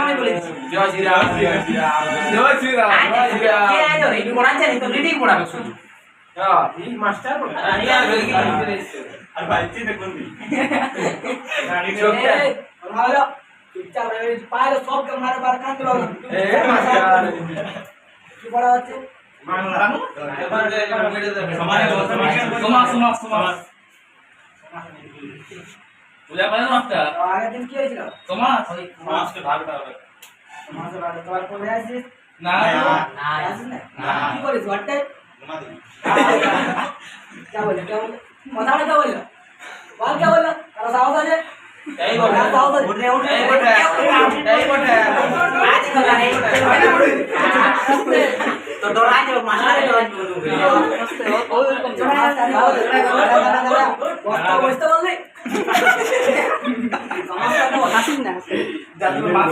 আমি বলে দিচ্ছি জয় শ্রীরাম জয় শ্রীরাম জয় শ্রীরাম জয় শ্রীরাম কে আইলো রে তুমি পড়াচ্ছেন তো রিডিং পড়াবে শুধু হ্যাঁ এই মাস্টার বলে আর ভাই চিন্তা করবি গাড়ি ভালো চুপচাপ রে পায়রে সব কে মারে বার কান দিলো এ মাস্টার কি পড়া হচ্ছে বাংলা সমাজ বুঝা পারে মাস্টার আগের দিন কি হয়েছিল তোমার সমাজকে ভাগ করা হবে সমাজে ভালো তোমার পড়ে আসিস না না আসিস না না। কি করিস ঘরটায় ঘুমা দিবি क्या बोले কথা বলে क्या बोले বল क्या बोले তারা সাহস আছে এই বটে উঠে উঠে এই বটে এই বটে আজ কথা নেই তো ডরা যাবে মাস্টারে ডরা যাবে ওরকম বসতে বললে সমস্যা তো হাসিস না